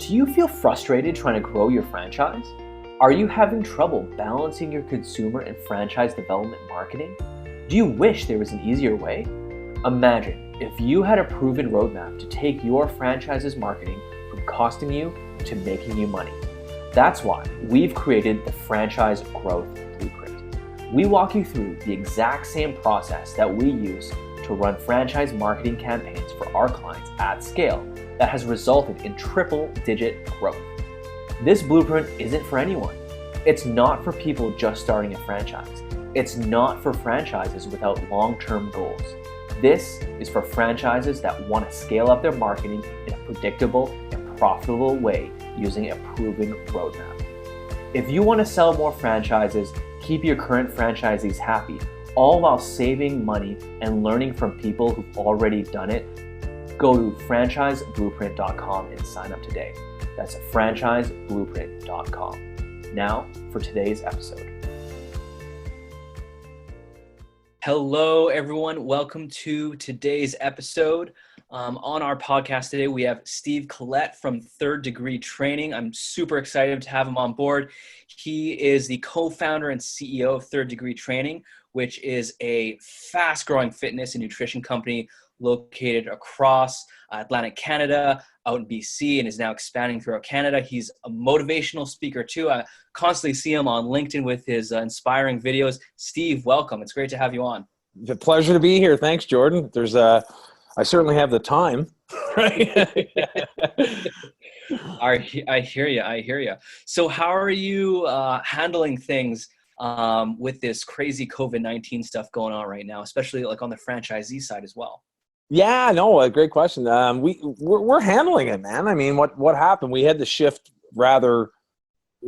Do you feel frustrated trying to grow your franchise? Are you having trouble balancing your consumer and franchise development marketing? Do you wish there was an easier way? Imagine if you had a proven roadmap to take your franchise's marketing from costing you to making you money. That's why we've created the Franchise Growth Blueprint. We walk you through the exact same process that we use to run franchise marketing campaigns for our clients at scale that has resulted in triple-digit growth. This blueprint isn't for anyone. It's not for people just starting a franchise. It's not for franchises without long-term goals. This is for franchises that want to scale up their marketing in a predictable and profitable way using a proven roadmap. If you want to sell more franchises, keep your current franchisees happy, all while saving money and learning from people who've already done it, go to franchiseblueprint.com and sign up today. That's franchiseblueprint.com. Now for today's episode. Hello, everyone. Welcome to today's episode. On our podcast today, we have Steve Collette from Third Degree Training. I'm super excited to have him on board. He is the co-founder and CEO of Third Degree Training, which is a fast-growing fitness and nutrition company located across Atlantic Canada, out in BC, and is now expanding throughout Canada. He's a motivational speaker too. I constantly see him on LinkedIn with his inspiring videos. Steve, welcome. It's great to have you on. It's a pleasure to be here. Thanks, Jordan. I certainly have the time. Right? I hear you. So how are you handling things with this crazy COVID-19 stuff going on right now, especially like on the franchisee side as well? Yeah, no, a great question. We're handling it, man. I mean, what happened? We had to shift rather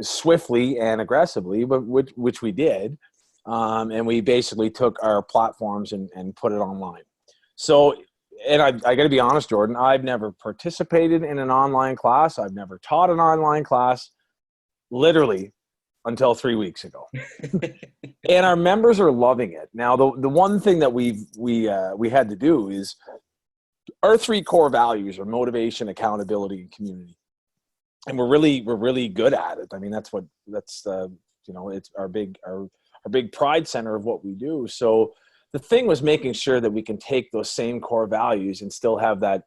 swiftly and aggressively, but which we did, and we basically took our platforms and put it online. So, and I got to be honest, Jordan, I've never participated in an online class. I've never taught an online class, literally, until 3 weeks ago. And our members are loving it. Now, the one thing that we had to do is our three core values are motivation, accountability, and community. And we're really good at it. I mean, it's our big pride center of what we do. So the thing was making sure that we can take those same core values and still have that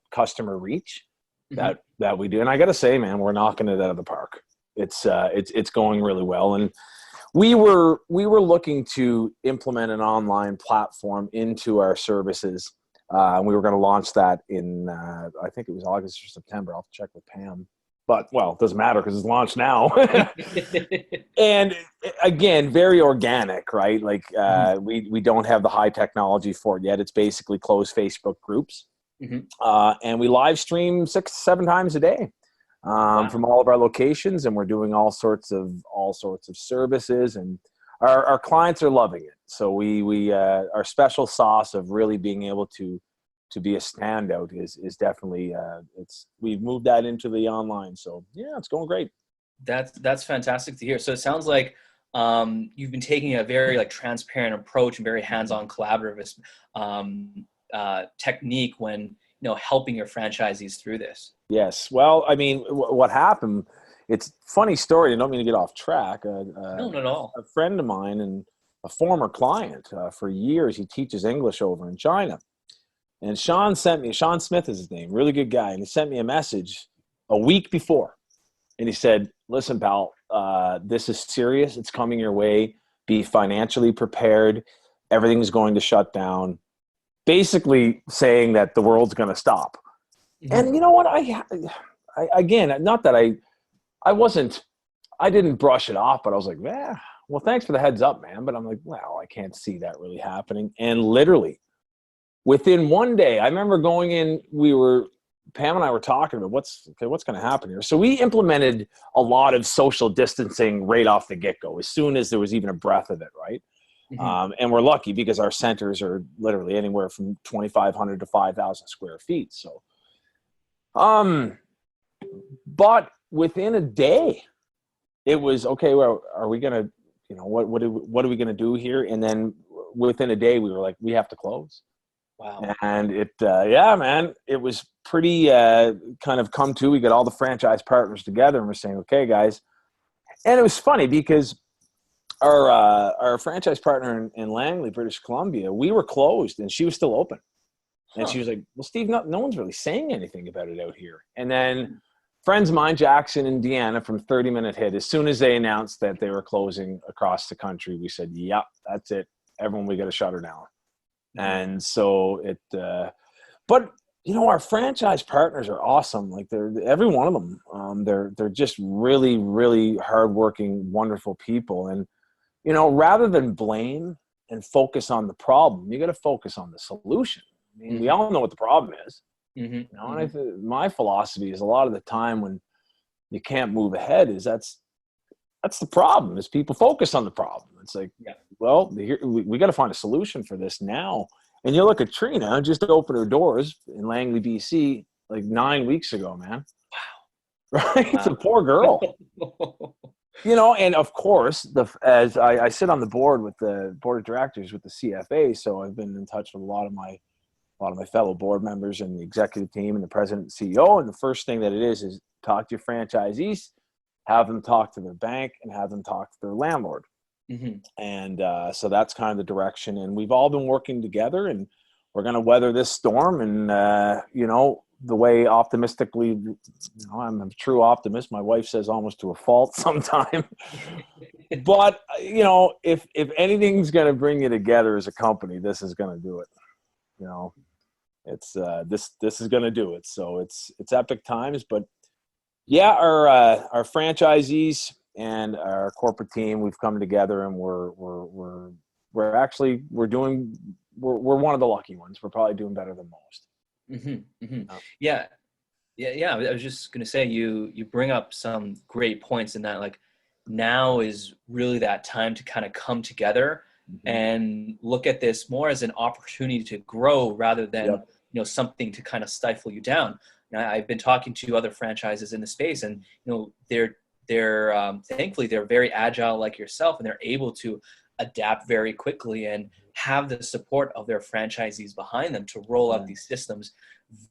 customer reach that we do. And I got to say, man, we're knocking it out of the park. It's going really well. And we were looking to implement an online platform into our services. And we were going to launch that in, I think it was August or September. I'll have to check with Pam. But, well, it doesn't matter because it's launched now. And again, very organic, right? Like we don't have the high technology for it yet. It's basically closed Facebook groups. And we live stream 6-7 times a day. From all of our locations, and we're doing all sorts of services, and our clients are loving it. So we our special sauce of really being able to be a standout is definitely we've moved that into the online. So yeah, it's going great. That's fantastic to hear. So it sounds like you've been taking a very transparent approach and very hands-on collaborative technique when helping your franchisees through this. Yes. Well, I mean, what happened, it's a funny story. I don't mean to get off track. No, not at all. A friend of mine and a former client for years, he teaches English over in China. And Sean Smith is his name, really good guy. And he sent me a message a week before. And he said, listen, pal, this is serious. It's coming your way. Be financially prepared. Everything's going to shut down. Basically saying that the world's going to stop. And you know what? I again, not that I didn't brush it off, but I was like, well, thanks for the heads up, man. But I'm like, well, I can't see that really happening. And literally within one day, I remember going in, Pam and I were talking about what's going to happen here. So we implemented a lot of social distancing right off the get-go, as soon as there was even a breath of it, right? And we're lucky because our centers are literally anywhere from 2,500 to 5,000 square feet. So, but within a day, it was okay. Well, are we gonna, what are we gonna do here? And then within a day, we were like, we have to close. Wow. And yeah, man, it was pretty kind of come to. We got all the franchise partners together, and we're saying, okay, guys. And it was funny because our franchise partner in Langley, British Columbia, we were closed, and she was still open. And she Huh. was like, well, Steve, no one's really saying anything about it out here. And then friends of mine, Jackson and Deanna from 30 Minute Hit, as soon as they announced that they were closing across the country, we said, yep, that's it. Everyone, we got to shut her down. And so but you know, our franchise partners are awesome. Like they're every one of them. They're just really, really hardworking, wonderful people. And you know, rather than blame and focus on the problem, you got to focus on the solution. I mean, we all know what the problem is. You know, and my philosophy is a lot of the time when you can't move ahead is that's the problem is people focus on the problem. It's like, well, we got to find a solution for this now. And you look at Trina just opened her doors in Langley, BC, like 9 weeks ago, man. Wow. Right? Wow. The poor girl. You know, and of course, as I sit on the board with the board of directors with the CFA, so I've been in touch with a lot of my fellow board members and the executive team and the president and CEO. And the first thing that it is talk to your franchisees, have them talk to their bank, and have them talk to their landlord. And so that's kind of the direction. And we've all been working together, and we're going to weather this storm. And, you know, the way optimistically, you know, I'm a true optimist. My wife says almost to a fault sometime. But, you know, if anything's going to bring you together as a company, this is going to do it. You know, it's this is going to do it. So it's epic times. But yeah, our franchisees and our corporate team, we've come together, and we're one of the lucky ones. We're probably doing better than most. Yeah. I was just gonna say you bring up some great points in that, like, now is really that time to kind of come together and look at this more as an opportunity to grow rather than you know, something to kind of stifle you down. Now, I've been talking to other franchises in the space, and you know, they're thankfully they're very agile like yourself, and they're able to adapt very quickly and have the support of their franchisees behind them to roll out these systems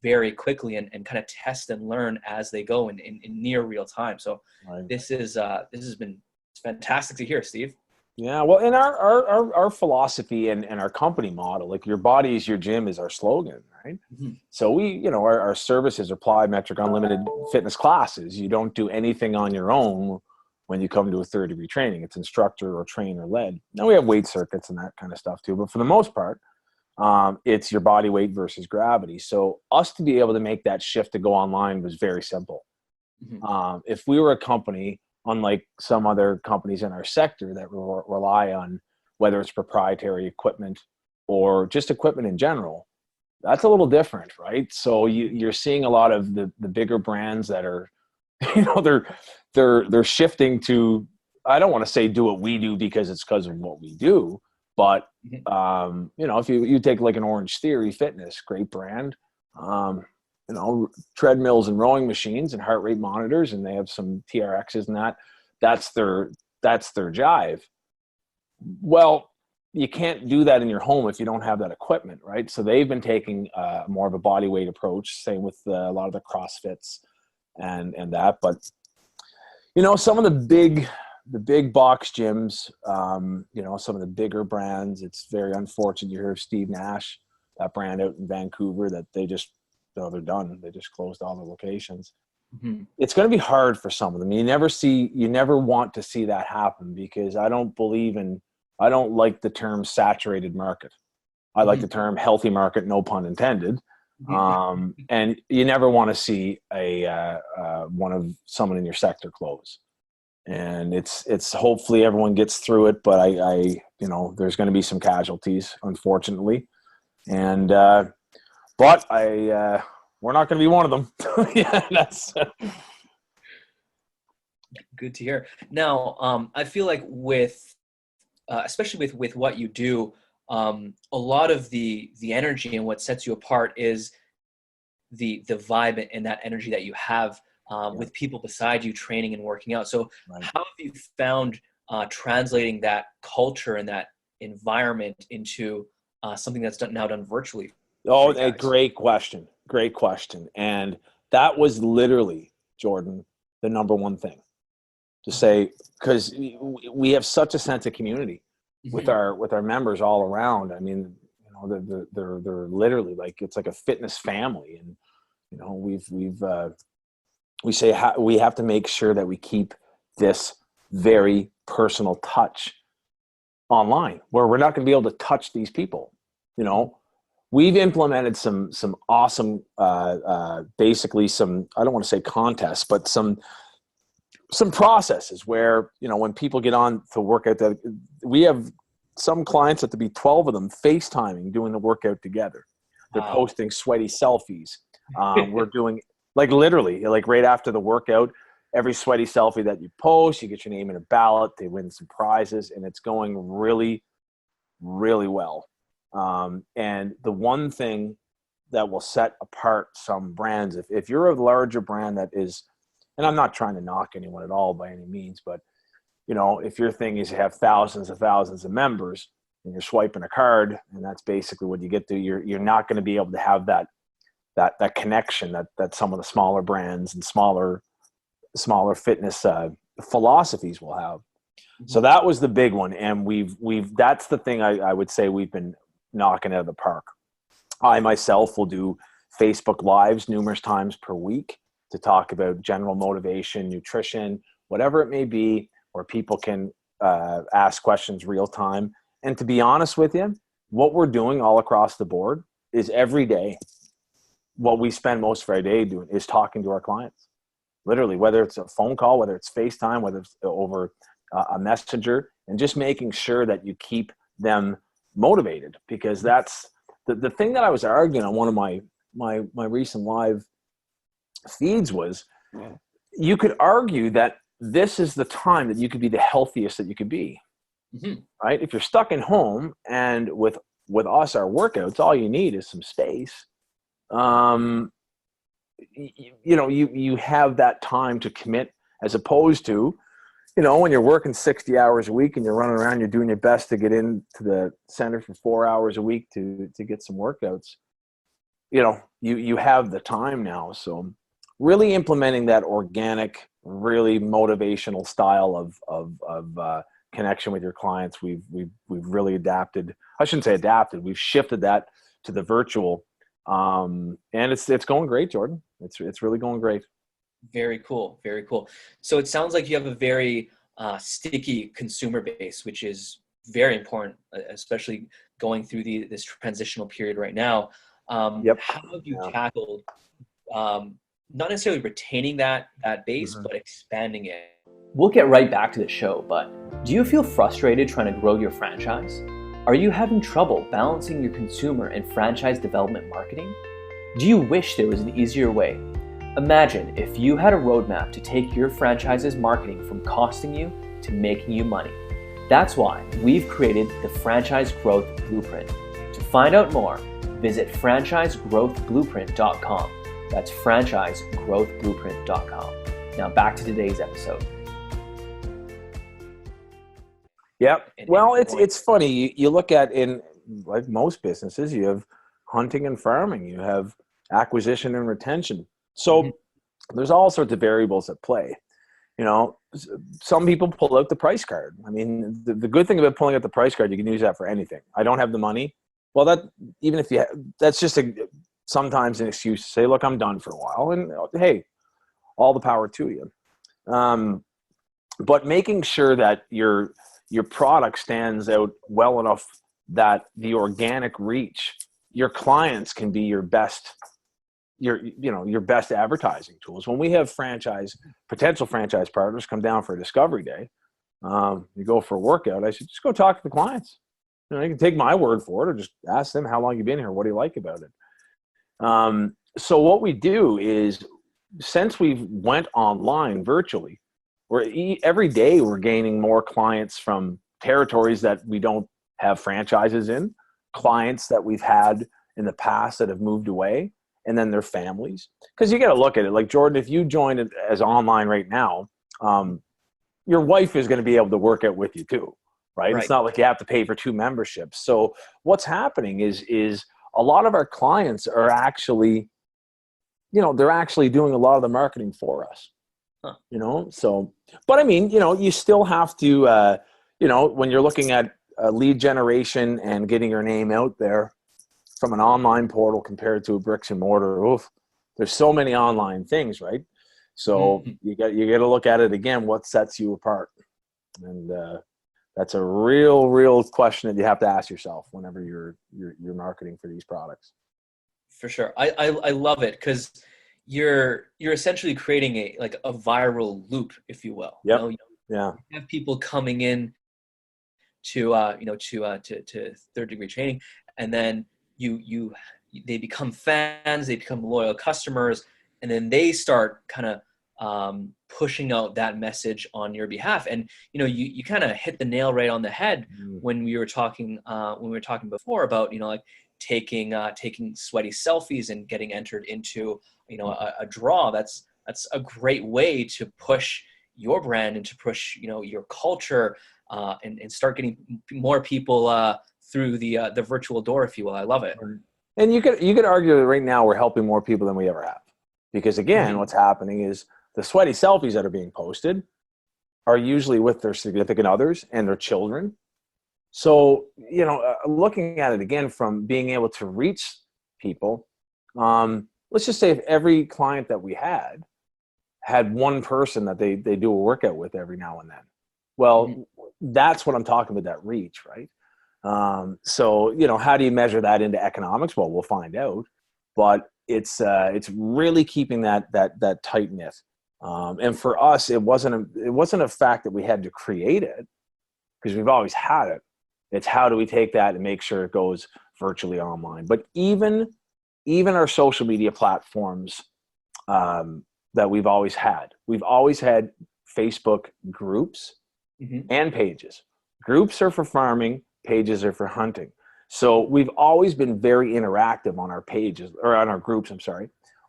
very quickly and kind of test and learn as they go in near real time. So this has been fantastic to hear, Steve. Yeah, well, in our philosophy and our company model, like your body is your gym is our slogan, right? So we, you know, our services are plyometric unlimited fitness classes. You don't do anything on your own when you come to a third degree training. It's instructor or trainer led. Now we have weight circuits and that kind of stuff too, but for the most part, it's your body weight versus gravity. So us to be able to make that shift to go online was very simple. If we were a company, unlike some other companies in our sector that rely on whether it's proprietary equipment or just equipment in general, that's a little different, right? So you're seeing a lot of the bigger brands that are, you know, they're shifting to, I don't want to say do what we do because it's because of what we do, but you know, if you take like an Orange Theory Fitness, great brand, you know, treadmills and rowing machines and heart rate monitors, and they have some TRXs and that's their jive. Well, you can't do that in your home if you don't have that equipment, right? So they've been taking more of a body weight approach, same with a lot of the CrossFits and that. But you know, some of the big box gyms, you know, some of the bigger brands, it's very unfortunate. You hear of Steve Nash, that brand out in Vancouver, that they just, no, they're done. They just closed all the locations. It's going to be hard for some of them. You never want to see that happen, because I don't like the term saturated market. I like the term healthy market, no pun intended. And you never want to see someone in your sector close. And it's hopefully everyone gets through it, but I you know, there's going to be some casualties, unfortunately. And, but we're not going to be one of them. Yeah, that's good to hear. Now, I feel like especially with what you do, a lot of the energy and what sets you apart is the vibe and that energy that you have with people beside you training and working out. So how have you found translating that culture and that environment into something that's now done virtually Oh, for you a guys? great question. Great question. And that was literally, Jordan, the number one thing to say, because we have such a sense of community with Mhm. our members all around. I mean, they're literally like, it's like a fitness family. And, we say we have to make sure that we keep this very personal touch online, where we're not going to be able to touch these people. Mhm. We've implemented some awesome, basically some, I don't want to say contests, but some processes where, when people get on to work out, that we have some clients that to be 12 of them FaceTiming doing the workout together. They're Wow. posting sweaty selfies. We're doing, like, literally, like, right after the workout, every sweaty selfie that you post, you get your name in a ballot, they win some prizes, and it's going really, really well. And the one thing that will set apart some brands, if you're a larger brand that is, and I'm not trying to knock anyone at all by any means, but if your thing is you have thousands of members and you're swiping a card and that's basically what you get to, you're not going to be able to have that connection that some of the smaller brands and smaller fitness philosophies will have. So Mhm. that was the big one, and we've that's the thing I would say we've been knocking out of the park. I myself will do Facebook Lives numerous times per week to talk about general motivation, nutrition, whatever it may be, where people can ask questions real time. And to be honest with you, what we're doing all across the board is every day. What we spend most of our day doing is talking to our clients. Literally, whether it's a phone call, whether it's FaceTime, whether it's over a messenger, and just making sure that you keep them motivated, because that's the thing that I was arguing on one of my recent live feeds was, you could argue that this is the time that you could be the healthiest that you could be, Mhm. right? If you're stuck in home, and with us, our workouts, all you need is some space. Um, you have that time to commit, as opposed to, when you're working 60 hours a week and you're running around, you're doing your best to get into the center for 4 hours a week to get some workouts. You have the time now. So really implementing that organic, really motivational style of connection with your clients. We've really adapted. I shouldn't say adapted. We've shifted that to the virtual, and it's going great, Jordan. It's really going great. Very cool. Very cool. So it sounds like you have a very sticky consumer base, which is very important, especially going through this transitional period right now. Yep. How have you Yeah. tackled not necessarily retaining that base, Mhm. but expanding it? We'll get right back to the show, but do you feel frustrated trying to grow your franchise? Are you having trouble balancing your consumer and franchise development marketing? Do you wish there was an easier way? Imagine if you had a roadmap to take your franchise's marketing from costing you to making you money. That's why we've created the Franchise Growth Blueprint. To find out more, visit franchisegrowthblueprint.com. That's franchisegrowthblueprint.com. Now back to today's episode. Yep. And Well, going. it's funny. You look at, in like most businesses, you have hunting and farming, you have acquisition and retention. Mhm. So there's all sorts of variables at play. Some people pull out the price card. I mean, the good thing about pulling out the price card, you can use that for anything. I don't have the money. Well, even if that's just sometimes an excuse to say, look, I'm done for a while. And hey, all the power to you. But making sure that your product stands out well enough that the organic reach, your clients can be your best advertising tools. When we have potential franchise partners come down for a discovery day, you go for a workout, I said, just go talk to the clients. You can take my word for it, or just ask them, how long you been here? What do you like about it? So what we do is, since we've went online virtually, every day we're gaining more clients from territories that we don't have franchises in, clients that we've had in the past that have moved away, and then their families. Because you got to look at it like, Jordan, if you join it as online right now, your wife is going to be able to work out with you too, right? It's Right. not like you have to pay for 2 memberships. So what's happening is a lot of our clients are actually, they're actually doing a lot of the marketing for us. So, but I mean, you still have to, when you're looking at lead generation and getting your name out there from an online portal compared to a bricks and mortar, there's so many online things, right? So you got to look at it again. What sets you apart? And that's a real question that you have to ask yourself whenever you're marketing for these products. For sure. I love it, because you're essentially creating a viral loop, if you will. Yep. You have people coming in to third degree training, and then they become fans, they become loyal customers, and then they start kind of pushing out that message on your behalf. And you kind of hit the nail right on the head when we were talking before about taking sweaty selfies and getting entered into a draw. That's a great way to push your brand and to push your culture, and start getting more people through the virtual door, if you will. I love it. And you could argue that right now we're helping more people than we ever have, because again, what's happening is the sweaty selfies that are being posted are usually with their significant others and their children. So, looking at it again from being able to reach people, let's just say if every client that we had one person that they do a workout with every now and then. Well, that's what I'm talking about, that reach, right? So, how do you measure that into economics? Well, we'll find out, but it's really keeping that tight knit. And for us, it wasn't a fact that we had to create it, because we've always had it. It's how do we take that and make sure it goes virtually online. But even our social media platforms that we've always had Facebook groups and pages. Groups are for farming, pages are for hunting. So we've always been very interactive on our pages, or on our groups,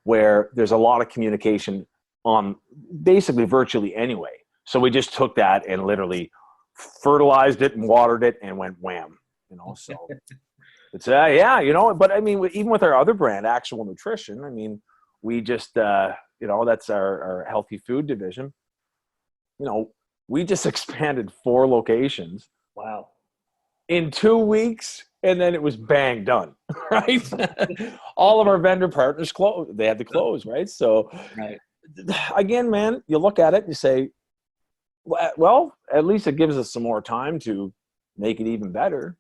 where there's a lot of communication on basically virtually anyway. So we just took that and literally fertilized it and watered it and went wham, so it's but I mean, even with our other brand, Actual Nutrition, I mean, we just, that's our healthy food division. We just expanded 4 locations. Wow. In 2 weeks, and then it was bang, done, right? All of our vendor partners closed. They had to close, right? So, right. Again, man, you look at it and you say, well, at least it gives us some more time to make it even better,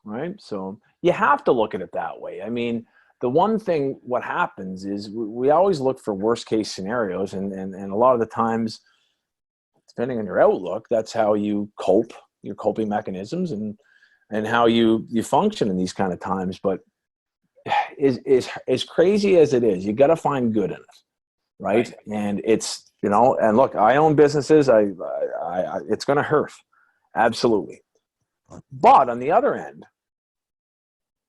right? So you have to look at it that way. I mean, the one thing, what happens is we always look for worst case scenarios, and a lot of the times, depending on your outlook, that's how you cope, your coping mechanisms, and how you function in these kind of times. But as crazy as it is, you got to find good in it, right? And it's, and look, I own businesses. I it's going to hurt, absolutely. But on the other end,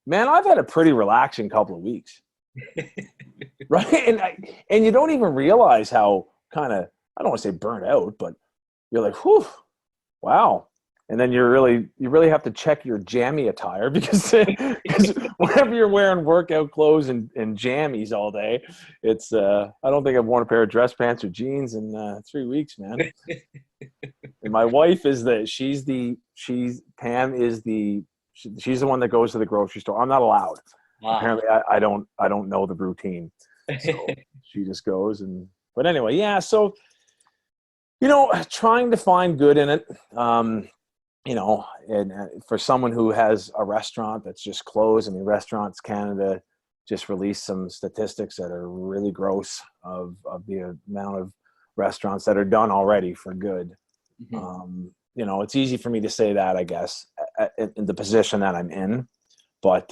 man, I've had a pretty relaxing couple of weeks, right? And you don't even realize how kind of, I don't want to say burnt out, but you're like, whew, wow. And then you really have to check your jammy attire, because whenever you're wearing workout clothes and jammies all day, it's I don't think I've worn a pair of dress pants or jeans in 3 weeks, man. And my wife is she's the one that goes to the grocery store. I'm not allowed. Wow. Apparently, I don't know the routine, so she just goes. But anyway, yeah. So trying to find good in it. And for someone who has a restaurant that's just closed, I mean, Restaurants Canada just released some statistics that are really gross of the amount of restaurants that are done already for good. It's easy for me to say that, I guess, in the position that I'm in, but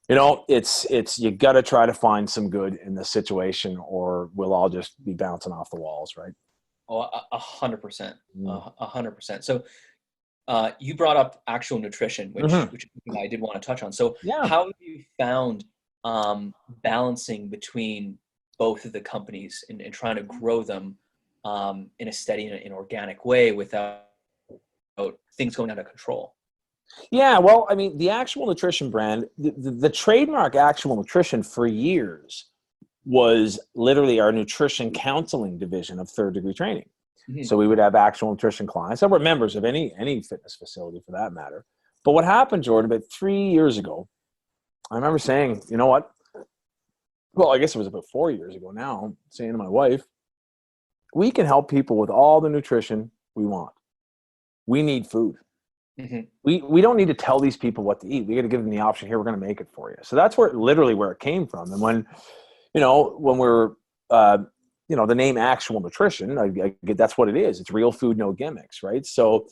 it's you got to try to find some good in the situation, or we'll all just be bouncing off the walls, right? Oh, 100%, 100%. So, you brought up Actual Nutrition, which I did want to touch on. So how have you found balancing between both of the companies and trying to grow them in a steady and organic way without things going out of control? Yeah, well, I mean, the Actual Nutrition brand, the trademark Actual Nutrition for years was literally our nutrition counseling division of Third Degree Training. Mhm. So we would have Actual Nutrition clients that were members of any fitness facility for that matter. But what happened, Jordan, about 3 years ago, I remember saying, you know what? Well, I guess it was about 4 years ago now, saying to my wife, we can help people with all the nutrition we want. We need food. Mhm. We don't need to tell these people what to eat. We got to give them the option. Here, we're going to make it for you. So that's literally where it came from. And when we're the name Actual Nutrition, that's what it is. It's real food, no gimmicks, right? So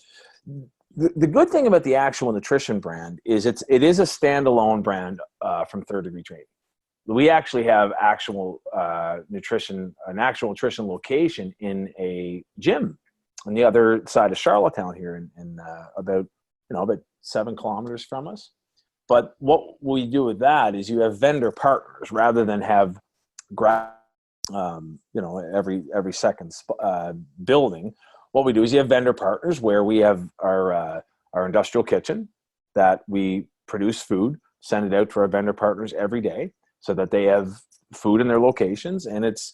the good thing about the Actual Nutrition brand is it is a standalone brand from Third Degree Training. We actually have an actual nutrition location in a gym on the other side of Charlottetown here, in about 7 kilometers from us. But what we do with that is you have vendor partners rather than have every second building. What we do is you have vendor partners where we have our industrial kitchen that we produce food, send it out to our vendor partners every day so that they have food in their locations, and it's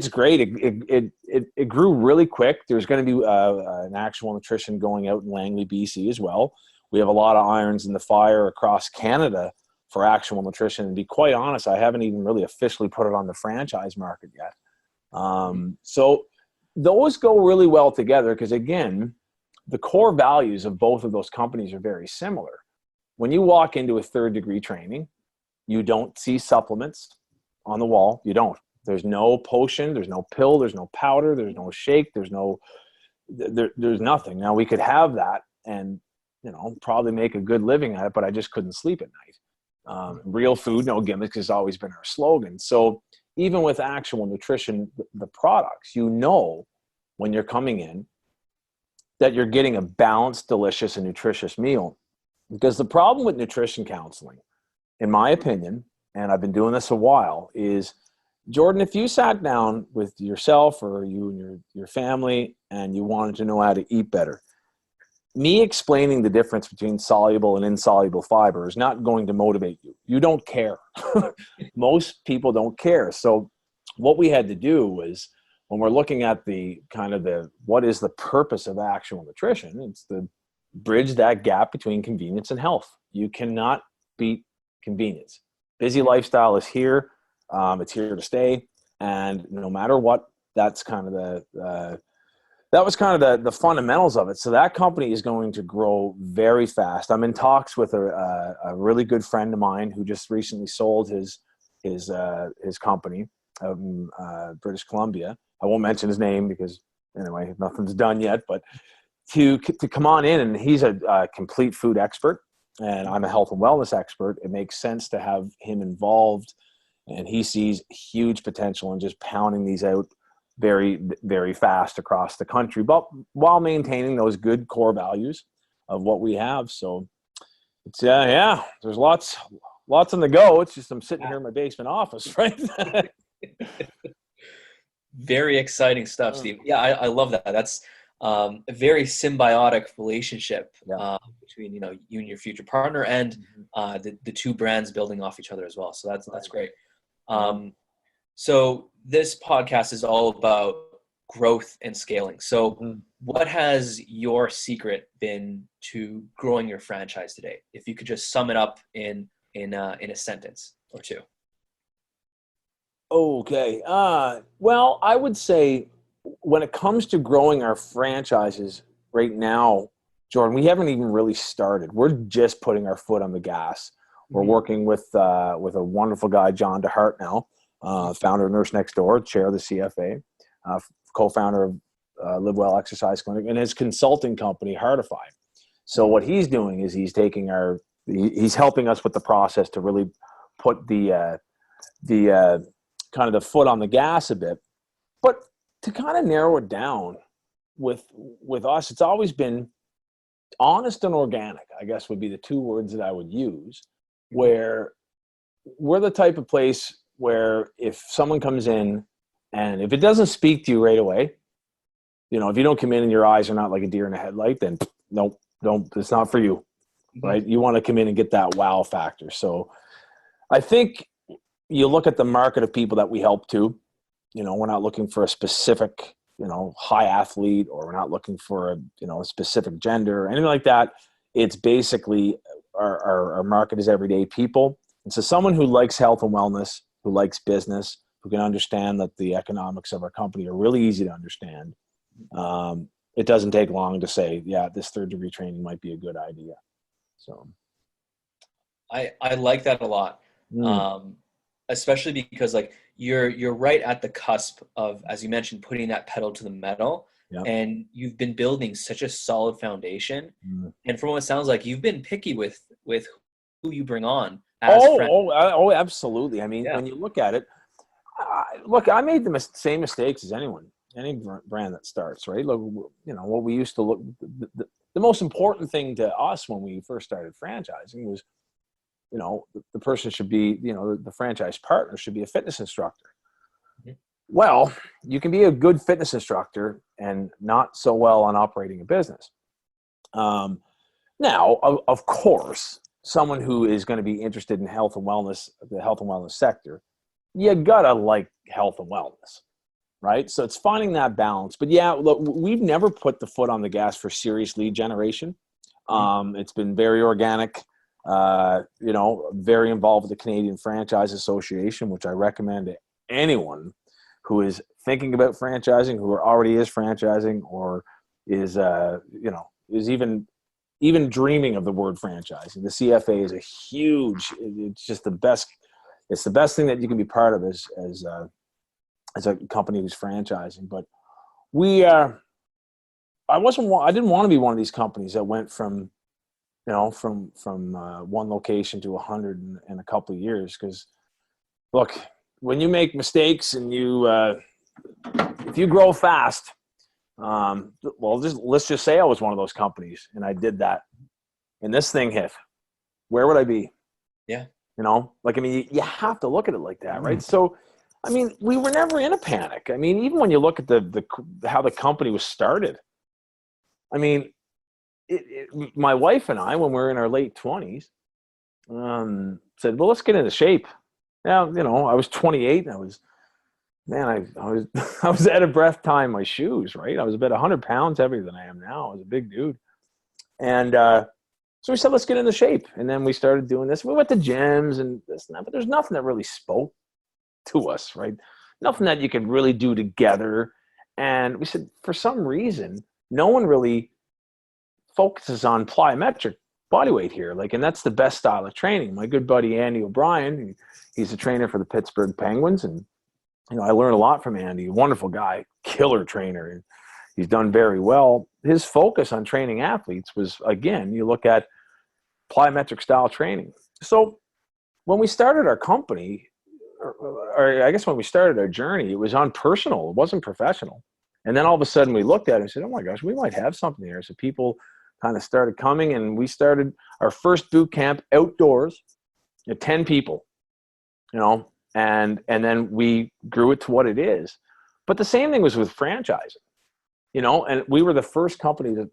great. It grew really quick. There's going to be an Actual Nutrition going out in Langley, BC as well. We have a lot of irons in the fire across Canada for Actual Nutrition. And to be quite honest, I haven't even really officially put it on the franchise market yet. So those go really well together because, again, the core values of both of those companies are very similar. When you walk into a Third Degree Training, you don't see supplements on the wall. You don't. There's no potion. There's no pill. There's no powder. There's no shake. There's nothing. Now, we could have that and, probably make a good living at it, but I just couldn't sleep at night. Real food, no gimmicks has always been our slogan. So even with Actual Nutrition, the products, when you're coming in that you're getting a balanced, delicious, and nutritious meal. Because the problem with nutrition counseling, in my opinion, and I've been doing this a while, is, Jordan, if you sat down with yourself or you and your family and you wanted to know how to eat better, me explaining the difference between soluble and insoluble fiber is not going to motivate you. You don't care. Most people don't care. So what we had to do was, when we're looking at what is the purpose of Actual Nutrition, it's to bridge that gap between convenience and health. You cannot beat convenience. Busy lifestyle is here. It's here to stay. And no matter what, that's kind of the fundamentals of it. So that company is going to grow very fast. I'm in talks with a really good friend of mine who just recently sold his company out in British Columbia. I won't mention his name because, anyway, nothing's done yet. But to come on in, and he's a complete food expert, and I'm a health and wellness expert. It makes sense to have him involved, and he sees huge potential in just pounding these out very, very fast across the country, but while maintaining those good core values of what we have. So it's there's lots on the go. It's just I'm sitting here in my basement office, right? Very exciting stuff, Steve. Yeah, I love that. That's a very symbiotic relationship between you and your future partner, and the two brands building off each other as well. So that's great. So this podcast is all about growth and scaling. So what has your secret been to growing your franchise today? If you could just sum it up in a sentence or two. Okay. Well, I would say when it comes to growing our franchises right now, Jordan, we haven't even really started. We're just putting our foot on the gas. We're working with a wonderful guy, John DeHart now, founder of Nurse Next Door, chair of the CFA, co-founder of Live Well Exercise Clinic, and his consulting company, Heartify. So what he's doing is he's helping us with the process to really put the kind of the foot on the gas a bit. But to kind of narrow it down with us, it's always been honest and organic, I guess would be the two words that I would use, where we're the type of place where if someone comes in and if it doesn't speak to you right away, if you don't come in and your eyes are not like a deer in a headlight, then nope, it's not for you. right? You want to come in and get that wow factor. So I think you look at the market of people that we help too. We're not looking for a specific, high athlete, or we're not looking for a specific gender or anything like that. It's basically our market is everyday people. And so someone who likes health and wellness, who likes business, who can understand that the economics of our company are really easy to understand. It doesn't take long to say, yeah, this third degree training might be a good idea. So I like that a lot. Especially because like you're right at the cusp of, as you mentioned, putting that pedal to the metal. Yep. And you've been building such a solid foundation. And from what it sounds like, you've been picky with who you bring on as friends. Oh, absolutely. I mean, when you look at it, I made the same mistakes as anyone, any brand that starts, right? Look, what we used to look, the most important thing to us when we first started franchising was, the person should be, the franchise partner should be a fitness instructor. Well, you can be a good fitness instructor and not so well on operating a business. Now, of course, someone who is going to be interested in health and wellness, the health and wellness sector, you gotta like health and wellness, right? So it's finding that balance. But yeah, look, we've never put the foot on the gas for serious lead generation. It's been very organic. Very involved with the Canadian Franchise Association, which I recommend to anyone who is thinking about franchising, who already is franchising, or is is even dreaming of the word franchising. The CFA is a huge. It's just the best. It's the best thing that you can be part of as a company who's franchising. But I didn't want to be one of these companies that went from one location to 100 in a couple of years. Because look, when you make mistakes and if you grow fast, let's just say I was one of those companies and I did that and this thing hit, where would I be? Yeah. You have to look at it like that, right? So, we were never in a panic. Even when you look at how the company was started, my wife and I, when we were in our late 20s, said, well, let's get into shape. Now, I was 28 and I was I was out of breath tying my shoes, right? I was about 100 pounds heavier than I am now. I was a big dude. And so we said, let's get into shape. And then we started doing this. We went to gyms and this and that, but there's nothing that really spoke to us, right? Nothing that you could really do together. And we said, for some reason, no one really focuses on plyometric body weight here. And that's the best style of training. My good buddy, Andy O'Brien, he's a trainer for the Pittsburgh Penguins. And, I learned a lot from Andy, a wonderful guy, killer trainer. And he's done very well. His focus on training athletes was, again, you look at plyometric style training. So when we started our company, or I guess when we started our journey, it was unpersonal. It wasn't professional. And then all of a sudden we looked at it and said, oh my gosh, we might have something here. So people kind of started coming, and we started our first boot camp outdoors at 10 people, and then we grew it to what it is. But the same thing was with franchising, and we were the first company to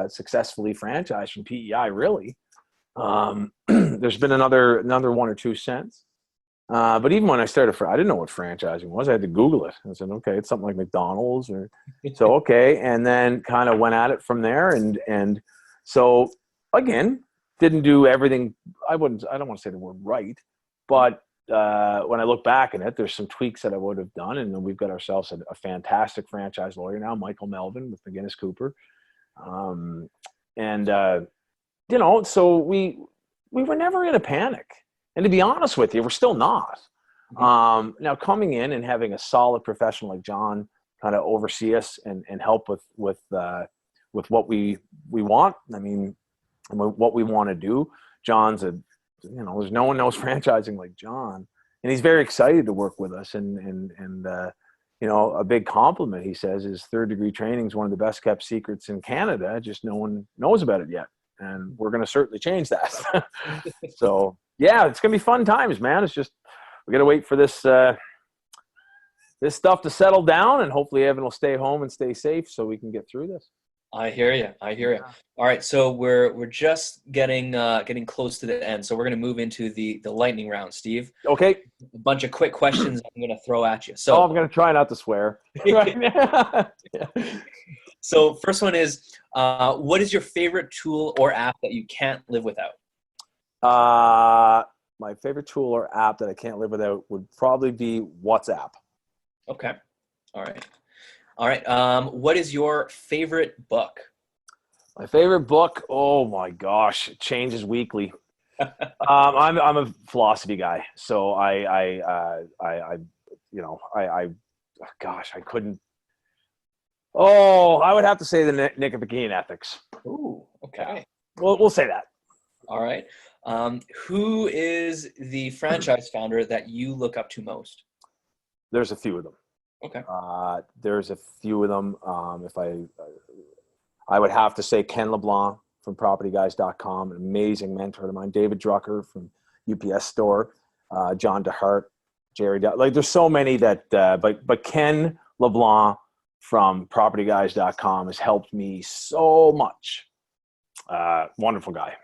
successfully franchise from PEI, really. There's been another one or two since. But even when I started, I didn't know what franchising was. I had to Google it. I said, okay, it's something like McDonald's so, okay. And then kind of went at it from there. And so again, didn't do everything. I don't want to say the word right, but when I look back at it, there's some tweaks that I would have done. And then we've got ourselves a fantastic franchise lawyer now, Michael Melvin with McGinnis Cooper. So we were never in a panic. And to be honest with you, we're still not. Now coming in and having a solid professional like John kind of oversee us and help with what we want. What we want to do. John's there's no one knows franchising like John, and he's very excited to work with us. And a big compliment he says is third degree training is one of the best kept secrets in Canada. Just no one knows about it yet, and we're going to certainly change that. So. Yeah, it's going to be fun times, man. It's just, we got to wait for this stuff to settle down, and hopefully Evan will stay home and stay safe so we can get through this. I hear you. I hear you. All right, so we're just getting close to the end, so we're gonna move into the lightning round, Steve. Okay. A bunch of quick questions I'm gonna throw at you. Oh, So, I'm gonna try not to swear. Right. so first one is, what is your favorite tool or app that you can't live without? My favorite tool or app that I can't live without would probably be WhatsApp. Okay. All right. All right. What is your favorite book? My favorite book, oh my gosh, it changes weekly. I'm a philosophy guy, so gosh, I couldn't. Oh, I would have to say the Nicomachean Ethics. Ooh, okay. We'll say that. All right. Who is the franchise founder that you look up to most? There's a few of them. Okay. There's a few of them. If I would have to say Ken LeBlanc from PropertyGuys.com, an amazing mentor of mine. David Drucker from UPS Store, John DeHart, Jerry. Like there's so many that, but Ken LeBlanc from PropertyGuys.com has helped me so much. Wonderful guy.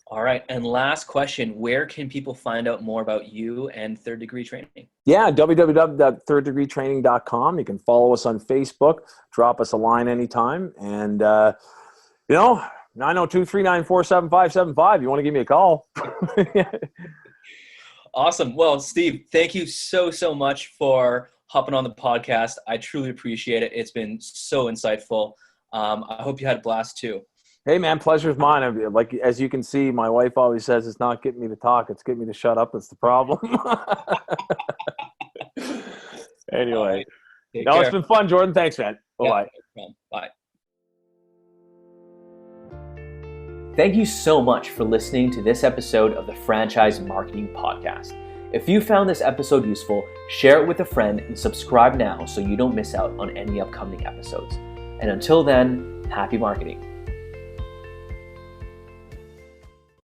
All right. And last question, where can people find out more about you and Third Degree Training? Yeah, www.thirddegreetraining.com. You can follow us on Facebook, drop us a line anytime. And, 902-394-7575. You want to give me a call. Awesome. Well, Steve, thank you so much for hopping on the podcast. I truly appreciate it. It's been so insightful. I hope you had a blast too. Hey, man, pleasure's mine. Like, as you can see, my wife always says it's not getting me to talk. It's getting me to shut up. That's the problem. Anyway. Take No, care. it's been fun, Jordan. Thanks, man. Bye-bye. Yeah, bye. Thank you so much for listening to this episode of the Franchise Marketing Podcast. If you found this episode useful, share it with a friend and subscribe now so you don't miss out on any upcoming episodes. And until then, happy marketing.